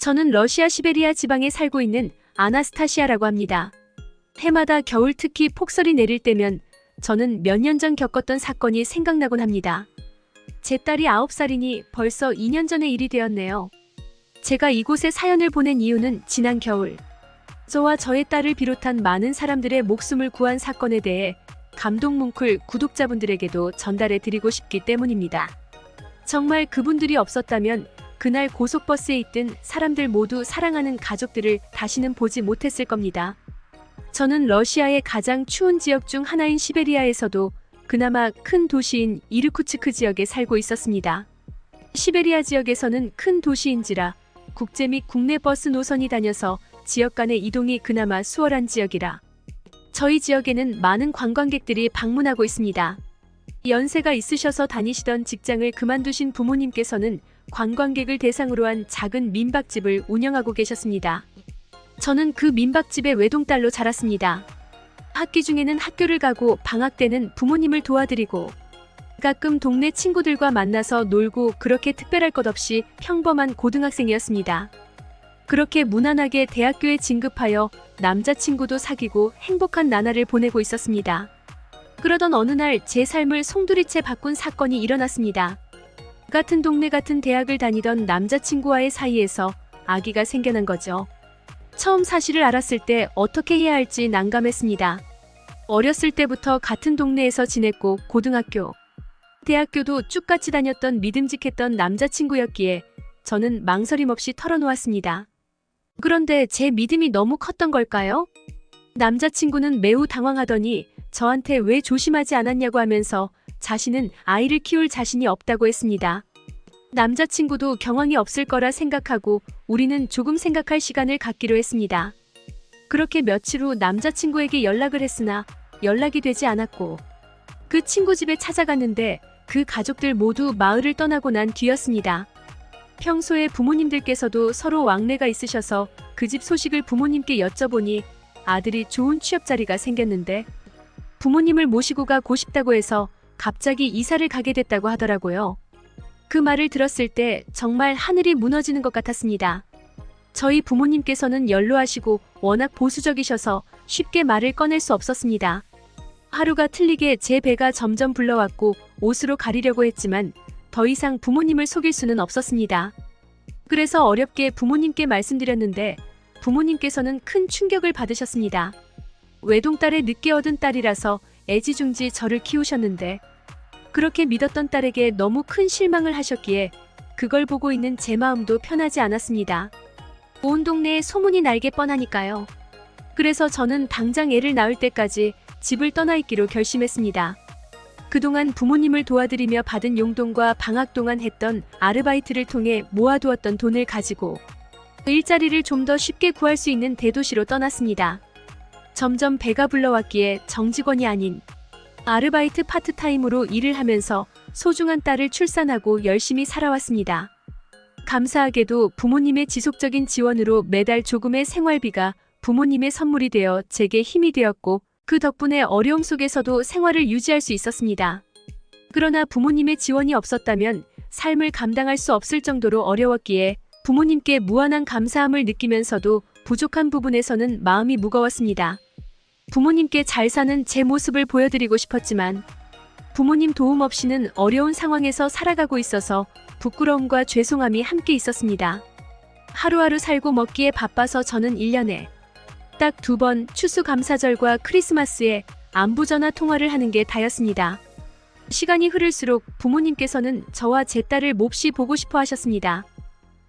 저는 러시아 시베리아 지방에 살고 있는 아나스타시아라고 합니다. 해마다 겨울 특히 폭설이 내릴 때면 저는 몇 년 전 겪었던 사건이 생각나곤 합니다. 제 딸이 9살이니 벌써 2년 전의 일이 되었네요. 제가 이곳에 사연을 보낸 이유는 지난 겨울 저와 저의 딸을 비롯한 많은 사람들의 목숨을 구한 사건에 대해 감동 뭉클 구독자분들에게도 전달해 드리고 싶기 때문입니다. 정말 그분들이 없었다면 그날 고속버스에 있던 사람들 모두 사랑하는 가족들을 다시는 보지 못했을 겁니다. 저는 러시아의 가장 추운 지역 중 하나인 시베리아에서도 그나마 큰 도시인 이르쿠츠크 지역에 살고 있었습니다. 시베리아 지역에서는 큰 도시인지라 국제 및 국내 버스 노선이 다녀서 지역 간의 이동이 그나마 수월한 지역이라 저희 지역에는 많은 관광객들이 방문하고 있습니다. 연세가 있으셔서 다니시던 직장을 그만두신 부모님께서는 관광객을 대상으로 한 작은 민박집을 운영하고 계셨습니다. 저는 그 민박집의 외동딸로 자랐습니다. 학기 중에는 학교를 가고 방학 때는 부모님을 도와드리고 가끔 동네 친구들과 만나서 놀고 그렇게 특별할 것 없이 평범한 고등학생이었습니다. 그렇게 무난하게 대학교에 진급하여 남자친구도 사귀고 행복한 나날을 보내고 있었습니다. 그러던 어느 날 제 삶을 송두리째 바꾼 사건이 일어났습니다. 같은 동네 같은 대학을 다니던 남자친구와의 사이에서 아기가 생겨난 거죠. 처음 사실을 알았을 때 어떻게 해야 할지 난감했습니다. 어렸을 때부터 같은 동네에서 지냈고 고등학교, 대학교도 쭉 같이 다녔던 믿음직했던 남자친구였기에 저는 망설임 없이 털어놓았습니다. 그런데 제 믿음이 너무 컸던 걸까요? 남자친구는 매우 당황하더니 저한테 왜 조심하지 않았냐고 하면서 자신은 아이를 키울 자신이 없다고 했습니다. 남자친구도 경황이 없을 거라 생각하고 우리는 조금 생각할 시간을 갖기로 했습니다. 그렇게 며칠 후 남자친구에게 연락을 했으나 연락이 되지 않았고 그 친구 집에 찾아갔는데 그 가족들 모두 마을을 떠나고 난 뒤였습니다. 평소에 부모님들께서도 서로 왕래가 있으셔서 그 집 소식을 부모님께 여쭤보니 아들이 좋은 취업 자리가 생겼는데 부모님을 모시고 가고 싶다고 해서 갑자기 이사를 가게 됐다고 하더라고요. 그 말을 들었을 때 정말 하늘이 무너지는 것 같았습니다. 저희 부모님께서는 연로하시고 워낙 보수적이셔서 쉽게 말을 꺼낼 수 없었습니다. 하루가 틀리게 제 배가 점점 불러왔고 옷으로 가리려고 했지만 더 이상 부모님을 속일 수는 없었습니다. 그래서 어렵게 부모님께 말씀드렸는데 부모님께서는 큰 충격을 받으셨습니다. 외동딸의 늦게 얻은 딸이라서 애지중지 저를 키우셨는데 그렇게 믿었던 딸에게 너무 큰 실망을 하셨기에 그걸 보고 있는 제 마음도 편하지 않았습니다. 온 동네에 소문이 날게 뻔하니까요. 그래서 저는 당장 애를 낳을 때까지 집을 떠나 있기로 결심했습니다. 그동안 부모님을 도와드리며 받은 용돈과 방학 동안 했던 아르바이트를 통해 모아두었던 돈을 가지고 일자리를 좀 더 쉽게 구할 수 있는 대도시로 떠났습니다. 점점 배가 불러왔기에 정직원이 아닌 아르바이트 파트타임으로 일을 하면서 소중한 딸을 출산하고 열심히 살아왔습니다. 감사하게도 부모님의 지속적인 지원으로 매달 조금의 생활비가 부모님의 선물이 되어 제게 힘이 되었고 그 덕분에 어려움 속에서도 생활을 유지할 수 있었습니다. 그러나 부모님의 지원이 없었다면 삶을 감당할 수 없을 정도로 어려웠기에 부모님께 무한한 감사함을 느끼면서도 부족한 부분에서는 마음이 무거웠습니다. 부모님께 잘 사는 제 모습을 보여드리고 싶었지만 부모님 도움 없이는 어려운 상황에서 살아가고 있어서 부끄러움과 죄송함이 함께 있었습니다. 하루하루 살고 먹기에 바빠서 저는 1년에 딱 2번 추수감사절과 크리스마스에 안부전화 통화를 하는 게 다였습니다. 시간이 흐를수록 부모님께서는 저와 제 딸을 몹시 보고 싶어 하셨습니다.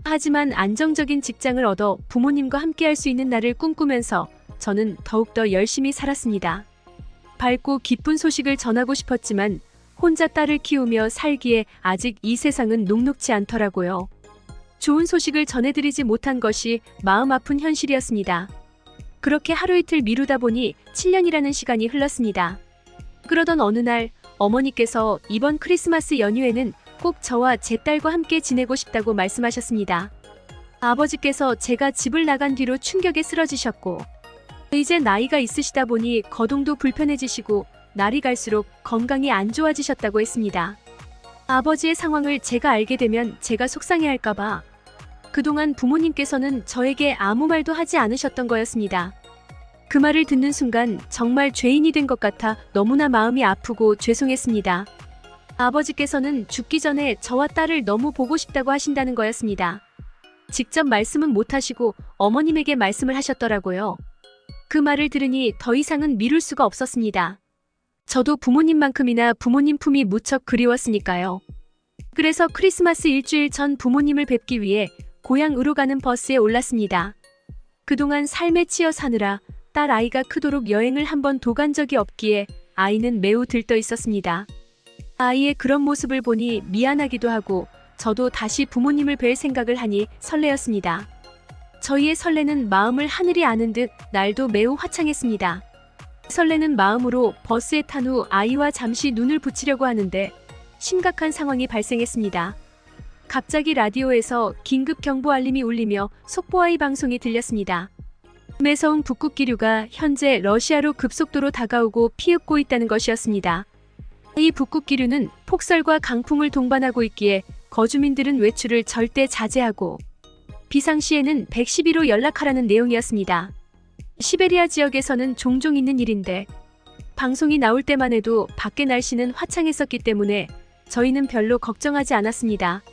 하지만 안정적인 직장을 얻어 부모님과 함께할 수 있는 날을 꿈꾸면서 저는 더욱더 열심히 살았습니다. 밝고 기쁜 소식을 전하고 싶었지만 혼자 딸을 키우며 살기에 아직 이 세상은 녹록지 않더라고요. 좋은 소식을 전해드리지 못한 것이 마음 아픈 현실이었습니다. 그렇게 하루 이틀 미루다 보니 7년이라는 시간이 흘렀습니다. 그러던 어느 날 어머니께서 이번 크리스마스 연휴에는 꼭 저와 제 딸과 함께 지내고 싶다고 말씀하셨습니다. 아버지께서 제가 집을 나간 뒤로 충격에 쓰러지셨고 이제 나이가 있으시다 보니 거동도 불편해지시고 날이 갈수록 건강이 안 좋아지셨다고 했습니다. 아버지의 상황을 제가 알게 되면 제가 속상해할까봐 그동안 부모님께서는 저에게 아무 말도 하지 않으셨던 거였습니다. 그 말을 듣는 순간 정말 죄인이 된 것 같아 너무나 마음이 아프고 죄송했습니다. 아버지께서는 죽기 전에 저와 딸을 너무 보고 싶다고 하신다는 거였습니다. 직접 말씀은 못하시고 어머님에게 말씀을 하셨더라고요. 그 말을 들으니 더 이상은 미룰 수가 없었습니다. 저도 부모님만큼이나 부모님 품이 무척 그리웠으니까요. 그래서 크리스마스 일주일 전 부모님을 뵙기 위해 고향으로 가는 버스에 올랐습니다. 그동안 삶에 치여 사느라 딸 아이가 크도록 여행을 한 번도 간 적이 없기에 아이는 매우 들떠 있었습니다. 아이의 그런 모습을 보니 미안하기도 하고 저도 다시 부모님을 뵐 생각을 하니 설레었습니다. 저희의 설레는 마음을 하늘이 아는 듯 날도 매우 화창했습니다. 설레는 마음으로 버스에 탄 후 아이와 잠시 눈을 붙이려고 하는데 심각한 상황이 발생했습니다. 갑자기 라디오에서 긴급 경보 알림이 울리며 속보아이 방송이 들렸습니다. 매서운 북극 기류가 현재 러시아로 급속도로 다가오고 피흡고 있다는 것이었습니다. 이 북극 기류는 폭설과 강풍을 동반하고 있기에 거주민들은 외출을 절대 자제하고 비상시에는 112로 연락하라는 내용이었습니다. 시베리아 지역에서는 종종 있는 일인데 방송이 나올 때만 해도 밖의 날씨는 화창했었기 때문에 저희는 별로 걱정하지 않았습니다.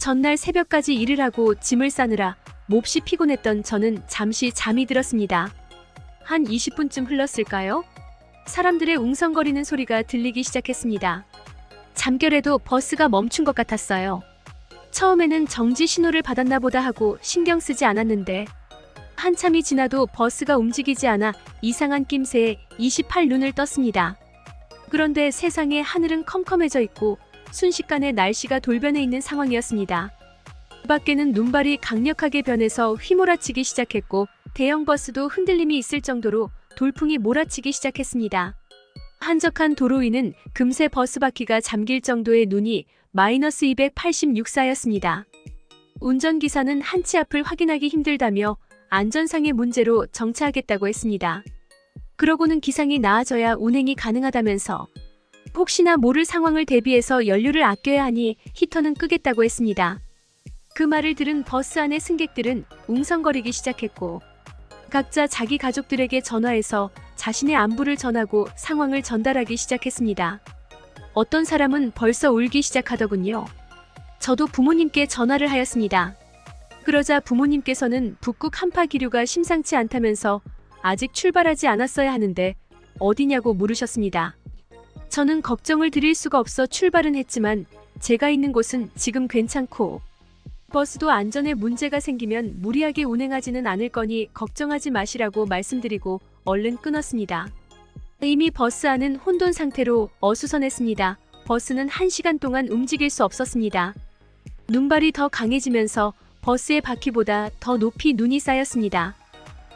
전날 새벽까지 일을 하고 짐을 싸느라 몹시 피곤했던 저는 잠시 잠이 들었습니다. 한 20분쯤 흘렀을까요? 사람들의 웅성거리는 소리가 들리기 시작했습니다. 잠결에도 버스가 멈춘 것 같았어요. 처음에는 정지 신호를 받았나 보다 하고 신경 쓰지 않았는데 한참이 지나도 버스가 움직이지 않아 이상한 낌새에 28눈을 떴습니다. 그런데 세상에 하늘은 컴컴해져 있고 순식간에 날씨가 돌변해 있는 상황이었습니다. 밖에는 눈발이 강력하게 변해서 휘몰아치기 시작했고 대형 버스도 흔들림이 있을 정도로 돌풍이 몰아치기 시작했습니다. 한적한 도로 위는 금세 버스 바퀴가 잠길 정도의 눈이 마이너스 286사였습니다. 운전기사는 한치 앞을 확인하기 힘들다며 안전상의 문제로 정차하겠다고 했습니다. 그러고는 기상이 나아져야 운행이 가능하다면서 혹시나 모를 상황을 대비해서 연료를 아껴야 하니 히터는 끄겠다고 했습니다. 그 말을 들은 버스 안의 승객들은 웅성거리기 시작했고 각자 자기 가족들에게 전화해서 자신의 안부를 전하고 상황을 전달하기 시작했습니다. 어떤 사람은 벌써 울기 시작하더군요. 저도 부모님께 전화를 하였습니다. 그러자 부모님께서는 북극 한파 기류가 심상치 않다면서 아직 출발하지 않았어야 하는데 어디냐고 물으셨습니다. 저는 걱정을 드릴 수가 없어 출발은 했지만 제가 있는 곳은 지금 괜찮고 버스도 안전에 문제가 생기면 무리하게 운행하지는 않을 거니 걱정하지 마시라고 말씀드리고 얼른 끊었습니다. 이미 버스 안은 혼돈 상태로 어수선했습니다. 버스는 1시간 동안 움직일 수 없었습니다. 눈발이 더 강해지면서 버스의 바퀴보다 더 높이 눈이 쌓였습니다.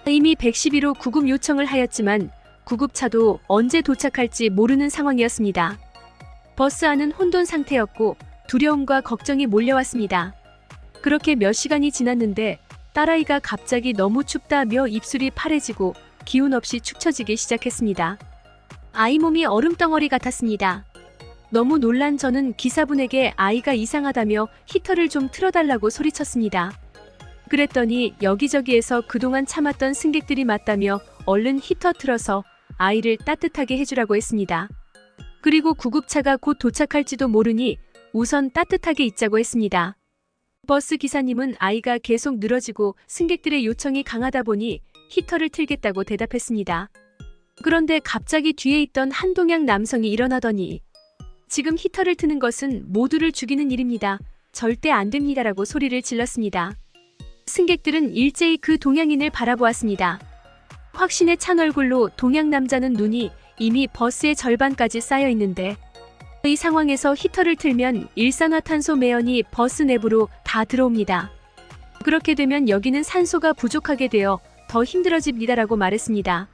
이미 112로 구급 요청을 하였지만 구급차도 언제 도착할지 모르는 상황이었습니다. 버스 안은 혼돈 상태였고 두려움과 걱정이 몰려왔습니다. 그렇게 몇 시간이 지났는데 딸아이가 갑자기 너무 춥다며 입술이 파래지고 기운 없이 축 처지기 시작했습니다. 아이 몸이 얼음덩어리 같았습니다. 너무 놀란 저는 기사분에게 아이가 이상하다며 히터를 좀 틀어달라고 소리쳤습니다. 그랬더니 여기저기에서 그동안 참았던 승객들이 맞다며 얼른 히터 틀어서 아이를 따뜻하게 해주라고 했습니다. 그리고 구급차가 곧 도착할지도 모르니 우선 따뜻하게 있자고 했습니다. 버스 기사님은 아이가 계속 늘어지고 승객들의 요청이 강하다 보니 히터를 틀겠다고 대답했습니다. 그런데 갑자기 뒤에 있던 한 동양 남성이 일어나더니 지금 히터를 트는 것은 모두를 죽이는 일입니다. 절대 안 됩니다라고 소리를 질렀습니다. 승객들은 일제히 그 동양인을 바라보았습니다. 확신에 찬 얼굴로 동양 남자는 눈이 이미 버스의 절반까지 쌓여 있는데 이 상황에서 히터를 틀면 일산화탄소 매연이 버스 내부로 다 들어옵니다. 그렇게 되면 여기는 산소가 부족하게 되어 더 힘들어집니다라고 말했습니다.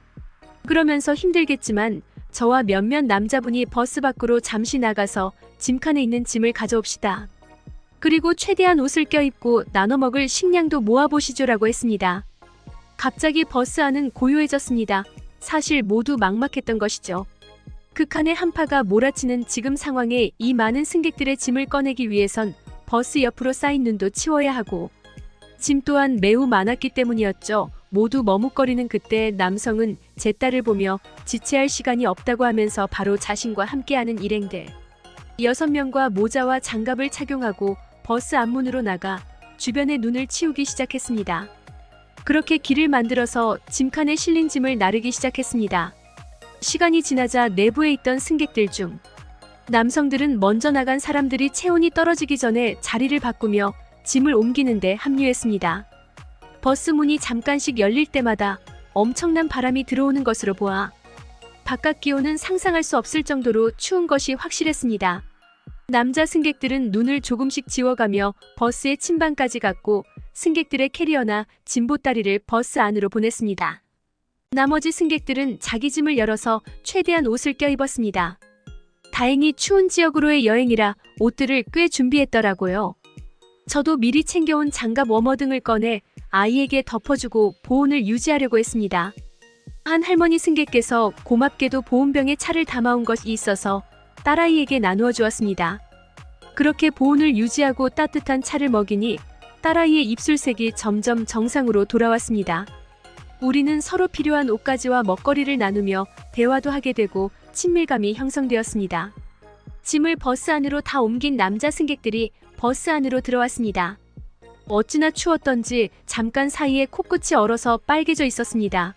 그러면서 힘들겠지만 저와 몇몇 남자분이 버스 밖으로 잠시 나가서 짐칸에 있는 짐을 가져옵시다. 그리고 최대한 옷을 껴입고 나눠 먹을 식량도 모아보시죠라고 했습니다. 갑자기 버스 안은 고요해졌습니다. 사실 모두 막막했던 것이죠. 극한의 한파가 몰아치는 지금 상황에 이 많은 승객들의 짐을 꺼내기 위해선 버스 옆으로 쌓인 눈도 치워야 하고 짐 또한 매우 많았기 때문이었죠. 모두 머뭇거리는 그때 남성은 제 딸을 보며 지체할 시간이 없다고 하면서 바로 자신과 함께하는 일행들 6명과 모자와 장갑을 착용하고 버스 앞문으로 나가 주변의 눈을 치우기 시작했습니다. 그렇게 길을 만들어서 짐칸에 실린 짐을 나르기 시작했습니다. 시간이 지나자 내부에 있던 승객들 중 남성들은 먼저 나간 사람들이 체온이 떨어지기 전에 자리를 바꾸며 짐을 옮기는데 합류했습니다. 버스 문이 잠깐씩 열릴 때마다 엄청난 바람이 들어오는 것으로 보아 바깥 기온은 상상할 수 없을 정도로 추운 것이 확실했습니다. 남자 승객들은 눈을 조금씩 지워가며 버스의 침방까지 갔고 승객들의 캐리어나 짐보따리를 버스 안으로 보냈습니다. 나머지 승객들은 자기 짐을 열어서 최대한 옷을 껴입었습니다. 다행히 추운 지역으로의 여행이라 옷들을 꽤 준비했더라고요. 저도 미리 챙겨온 장갑 워머 등을 꺼내 아이에게 덮어주고 보온을 유지하려고 했습니다. 한 할머니 승객께서 고맙게도 보온병에 차를 담아온 것이 있어서 딸아이에게 나누어 주었습니다. 그렇게 보온을 유지하고 따뜻한 차를 먹이니 딸아이의 입술색이 점점 정상으로 돌아왔습니다. 우리는 서로 필요한 옷가지와 먹거리를 나누며 대화도 하게 되고 친밀감이 형성되었습니다. 짐을 버스 안으로 다 옮긴 남자 승객들이 버스 안으로 들어왔습니다. 어찌나 추웠던지 잠깐 사이에 코끝이 얼어서 빨개져 있었습니다.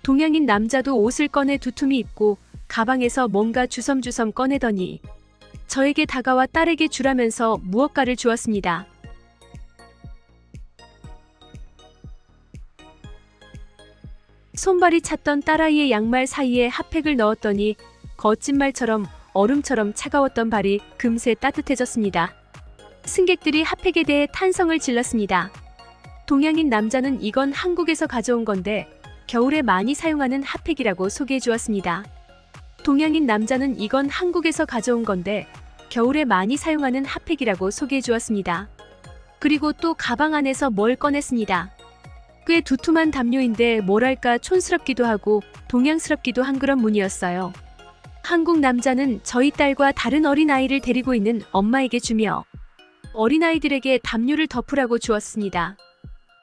동양인 남자도 옷을 꺼내 두툼히 입고 가방에서 뭔가 주섬주섬 꺼내더니 저에게 다가와 딸에게 주라면서 무엇가를 주었습니다. 손발이 찼던 딸아이의 양말 사이에 핫팩을 넣었더니 거짓말처럼 얼음처럼 차가웠던 발이 금세 따뜻해졌습니다. 승객들이 핫팩에 대해 탄성을 질렀습니다. 동양인 남자는 이건 한국에서 가져온 건데 겨울에 많이 사용하는 핫팩이라고 소개해 주었습니다. 동양인 남자는 이건 한국에서 가져온 건데 겨울에 많이 사용하는 핫팩이라고 소개해 주었습니다. 그리고 또 가방 안에서 뭘 꺼냈습니다. 꽤 두툼한 담요인데 뭐랄까 촌스럽기도 하고 동양스럽기도 한 그런 무늬였어요. 한국 남자는 저희 딸과 다른 어린아이를 데리고 있는 엄마에게 주며 어린아이들에게 담요를 덮으라고 주었습니다.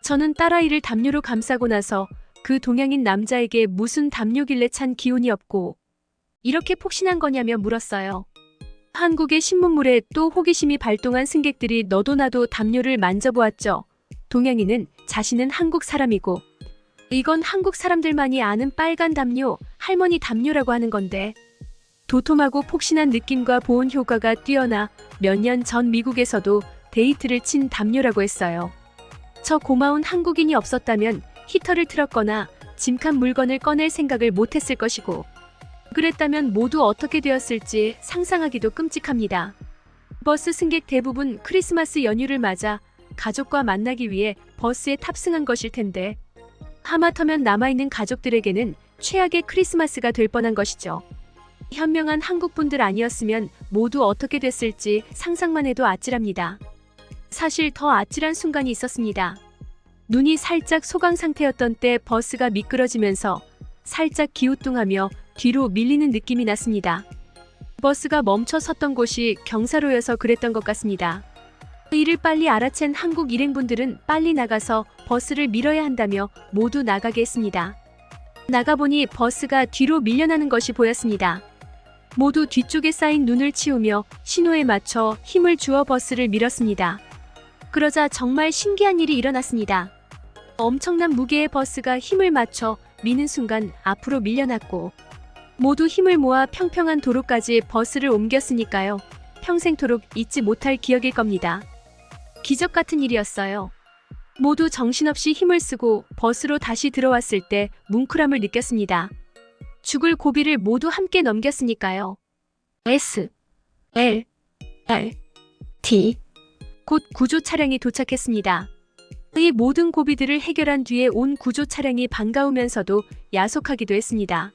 저는 딸아이를 담요로 감싸고 나서 그 동양인 남자에게 무슨 담요길래 찬 기운이 없고 이렇게 폭신한 거냐며 물었어요. 한국의 신문물에 또 호기심이 발동한 승객들이 너도 나도 담요를 만져보았죠. 동양인은 자신은 한국 사람이고 이건 한국 사람들만이 아는 빨간 담요, 할머니 담요라고 하는 건데 도톰하고 폭신한 느낌과 보온 효과가 뛰어나 몇 년 전 미국에서도 데이트를 친 담요라고 했어요. 저 고마운 한국인이 없었다면 히터를 틀었거나 짐칸 물건을 꺼낼 생각을 못했을 것이고 그랬다면 모두 어떻게 되었을지 상상하기도 끔찍합니다. 버스 승객 대부분 크리스마스 연휴를 맞아 가족과 만나기 위해 버스에 탑승한 것일 텐데 하마터면 남아있는 가족들에게는 최악의 크리스마스가 될 뻔한 것이죠. 현명한 한국분들 아니었으면 모두 어떻게 됐을지 상상만 해도 아찔합니다. 사실 더 아찔한 순간이 있었습니다. 눈이 살짝 소강 상태였던 때 버스가 미끄러지면서 살짝 기우뚱하며 뒤로 밀리는 느낌이 났습니다. 버스가 멈춰 섰던 곳이 경사로여서 그랬던 것 같습니다. 이를 빨리 알아챈 한국 일행분들은 빨리 나가서 버스를 밀어야 한다며 모두 나가게 했습니다. 나가보니 버스가 뒤로 밀려나는 것이 보였습니다. 모두 뒤쪽에 쌓인 눈을 치우며 신호에 맞춰 힘을 주어 버스를 밀었습니다. 그러자 정말 신기한 일이 일어났습니다. 엄청난 무게의 버스가 힘을 맞춰 미는 순간 앞으로 밀려났고 모두 힘을 모아 평평한 도로까지 버스를 옮겼으니까요. 평생토록 잊지 못할 기억일 겁니다. 기적 같은 일이었어요. 모두 정신없이 힘을 쓰고 버스로 다시 들어왔을 때 뭉클함을 느꼈습니다. 죽을 고비를 모두 함께 넘겼으니까요. S, L, R, T 곧 구조 차량이 도착했습니다. 이 모든 고비들을 해결한 뒤에 온 구조 차량이 반가우면서도 야속하기도 했습니다.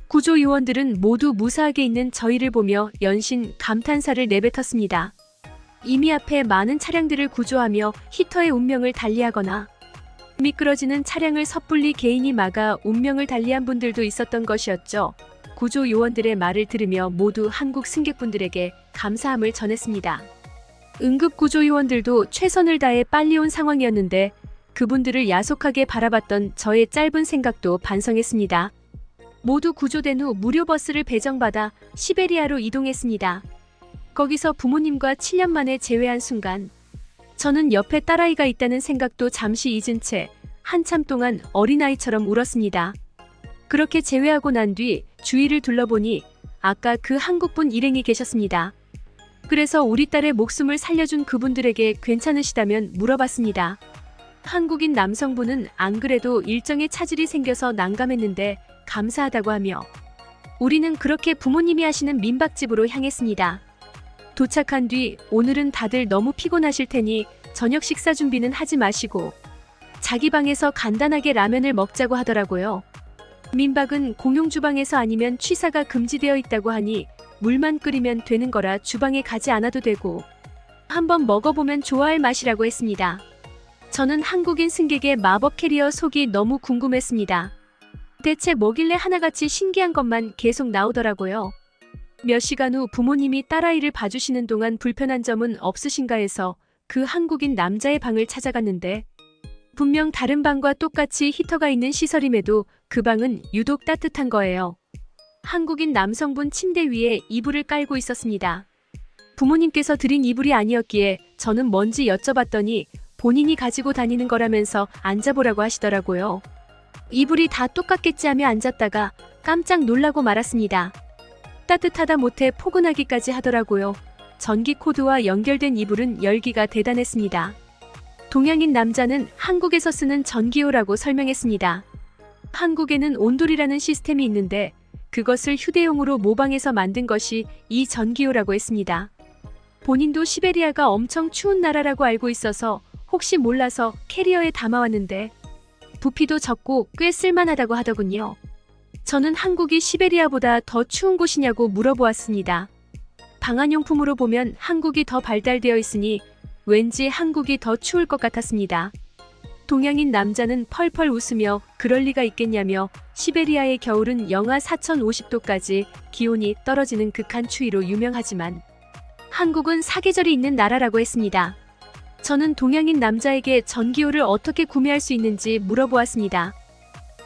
구조 요원들은 모두 무사하게 있는 저희를 보며 연신 감탄사를 내뱉었습니다. 이미 앞에 많은 차량들을 구조하며 히터의 운명을 달리하거나 미끄러지는 차량을 섣불리 개인이 막아 운명을 달리한 분들도 있었던 것이었죠. 구조 요원들의 말을 들으며 모두 한국 승객분들에게 감사함을 전했습니다. 응급구조요원들도 최선을 다해 빨리 온 상황이었는데 그분들을 야속하게 바라봤던 저의 짧은 생각도 반성했습니다. 모두 구조된 후 무료 버스를 배정받아 시베리아로 이동했습니다. 거기서 부모님과 7년 만에 재회한 순간 저는 옆에 딸아이가 있다는 생각도 잠시 잊은 채 한참 동안 어린아이처럼 울었습니다. 그렇게 재회하고 난 뒤 주위를 둘러보니 아까 그 한국분 일행이 계셨습니다. 그래서 우리 딸의 목숨을 살려준 그분들에게 괜찮으시다면 물어봤습니다. 한국인 남성분은 안 그래도 일정에 차질이 생겨서 난감했는데 감사하다고 하며 우리는 그렇게 부모님이 하시는 민박집으로 향했습니다. 도착한 뒤 오늘은 다들 너무 피곤하실 테니 저녁 식사 준비는 하지 마시고 자기 방에서 간단하게 라면을 먹자고 하더라고요. 민박은 공용 주방에서 아니면 취사가 금지되어 있다고 하니 물만 끓이면 되는 거라 주방에 가지 않아도 되고 한번 먹어보면 좋아할 맛이라고 했습니다. 저는 한국인 승객의 마법 캐리어 속이 너무 궁금했습니다. 대체 뭐길래 하나같이 신기한 것만 계속 나오더라고요. 몇 시간 후 부모님이 딸아이를 봐주시는 동안 불편한 점은 없으신가 해서 그 한국인 남자의 방을 찾아갔는데 분명 다른 방과 똑같이 히터가 있는 시설임에도 그 방은 유독 따뜻한 거예요. 한국인 남성분 침대 위에 이불을 깔고 있었습니다. 부모님께서 드린 이불이 아니었기에 저는 뭔지 여쭤봤더니 본인이 가지고 다니는 거라면서 앉아보라고 하시더라고요. 이불이 다 똑같겠지 하며 앉았다가 깜짝 놀라고 말았습니다. 따뜻하다 못해 포근하기까지 하더라고요. 전기 코드와 연결된 이불은 열기가 대단했습니다. 동양인 남자는 한국에서 쓰는 전기요라고 설명했습니다. 한국에는 온돌이라는 시스템이 있는데 그것을 휴대용으로 모방해서 만든 것이 이 전기요라고 했습니다. 본인도 시베리아가 엄청 추운 나라라고 알고 있어서 혹시 몰라서 캐리어에 담아왔는데 부피도 적고 꽤 쓸만하다고 하더군요. 저는 한국이 시베리아보다 더 추운 곳이냐고 물어보았습니다. 방한용품으로 보면 한국이 더 발달되어 있으니 왠지 한국이 더 추울 것 같았습니다. 동양인 남자는 펄펄 웃으며 그럴 리가 있겠냐며 시베리아의 겨울은 영하 4050도까지 기온이 떨어지는 극한 추위로 유명하지만 한국은 사계절이 있는 나라라고 했습니다. 저는 동양인 남자에게 전기요를 어떻게 구매할 수 있는지 물어보았습니다.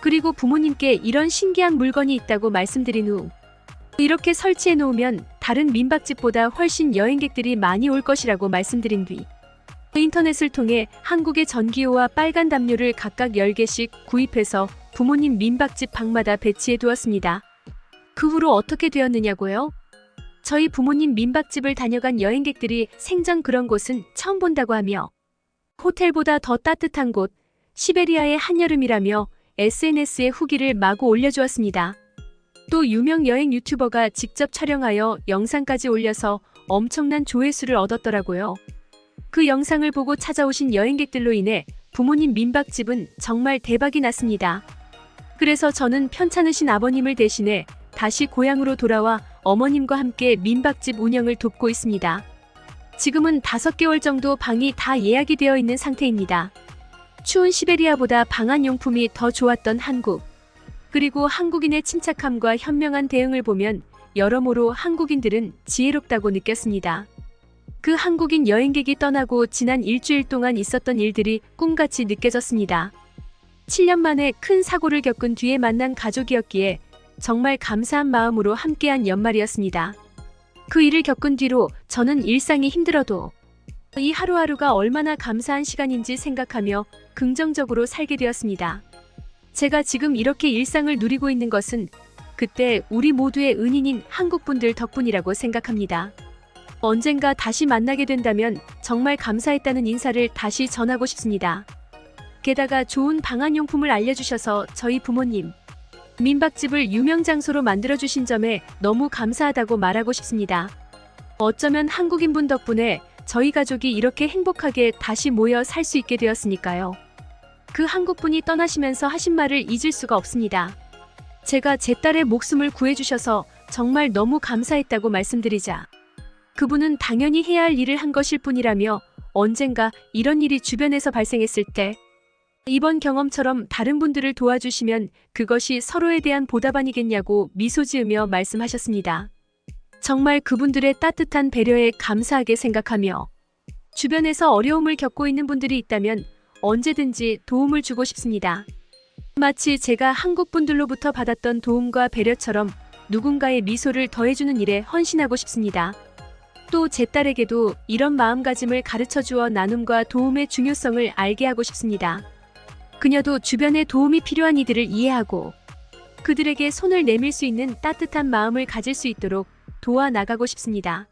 그리고 부모님께 이런 신기한 물건이 있다고 말씀드린 후 이렇게 설치해 놓으면 다른 민박집보다 훨씬 여행객들이 많이 올 것이라고 말씀드린 뒤 인터넷을 통해 한국의 전기요와 빨간 담요를 각각 10개씩 구입해서 부모님 민박집 방마다 배치해 두었습니다. 그 후로 어떻게 되었느냐고요? 저희 부모님 민박집을 다녀간 여행객들이 생전 그런 곳은 처음 본다고 하며 호텔보다 더 따뜻한 곳, 시베리아의 한여름이라며 SNS에 후기를 마구 올려주었습니다. 또 유명 여행 유튜버가 직접 촬영하여 영상까지 올려서 엄청난 조회수를 얻었더라고요. 그 영상을 보고 찾아오신 여행객들로 인해 부모님 민박집은 정말 대박이 났습니다. 그래서 저는 편찮으신 아버님을 대신해 다시 고향으로 돌아와 어머님과 함께 민박집 운영을 돕고 있습니다. 지금은 5개월 정도 방이 다 예약이 되어 있는 상태입니다. 추운 시베리아보다 방한용품이 더 좋았던 한국. 그리고 한국인의 침착함과 현명한 대응을 보면 여러모로 한국인들은 지혜롭다고 느꼈습니다. 그 한국인 여행객이 떠나고 지난 일주일 동안 있었던 일들이 꿈같이 느껴졌습니다. 7년 만에 큰 사고를 겪은 뒤에 만난 가족이었기에 정말 감사한 마음으로 함께한 연말이었습니다. 그 일을 겪은 뒤로 저는 일상이 힘들어도 이 하루하루가 얼마나 감사한 시간인지 생각하며 긍정적으로 살게 되었습니다. 제가 지금 이렇게 일상을 누리고 있는 것은 그때 우리 모두의 은인인 한국분들 덕분이라고 생각합니다. 언젠가 다시 만나게 된다면 정말 감사했다는 인사를 다시 전하고 싶습니다. 게다가 좋은 방한용품을 알려주셔서 저희 부모님 민박집을 유명 장소로 만들어주신 점에 너무 감사하다고 말하고 싶습니다. 어쩌면 한국인분 덕분에 저희 가족이 이렇게 행복하게 다시 모여 살 수 있게 되었으니까요. 그 한국분이 떠나시면서 하신 말을 잊을 수가 없습니다. 제가 제 딸의 목숨을 구해주셔서 정말 너무 감사했다고 말씀드리자 그분은 당연히 해야 할 일을 한 것일 뿐이라며 언젠가 이런 일이 주변에서 발생했을 때 이번 경험처럼 다른 분들을 도와주시면 그것이 서로에 대한 보답 아니겠냐고 미소 지으며 말씀하셨습니다. 정말 그분들의 따뜻한 배려에 감사하게 생각하며 주변에서 어려움을 겪고 있는 분들이 있다면 언제든지 도움을 주고 싶습니다. 마치 제가 한국 분들로부터 받았던 도움과 배려처럼 누군가의 미소를 더해주는 일에 헌신하고 싶습니다. 또 제 딸에게도 이런 마음가짐을 가르쳐 주어 나눔과 도움의 중요성을 알게 하고 싶습니다. 그녀도 주변에 도움이 필요한 이들을 이해하고 그들에게 손을 내밀 수 있는 따뜻한 마음을 가질 수 있도록 도와 나가고 싶습니다.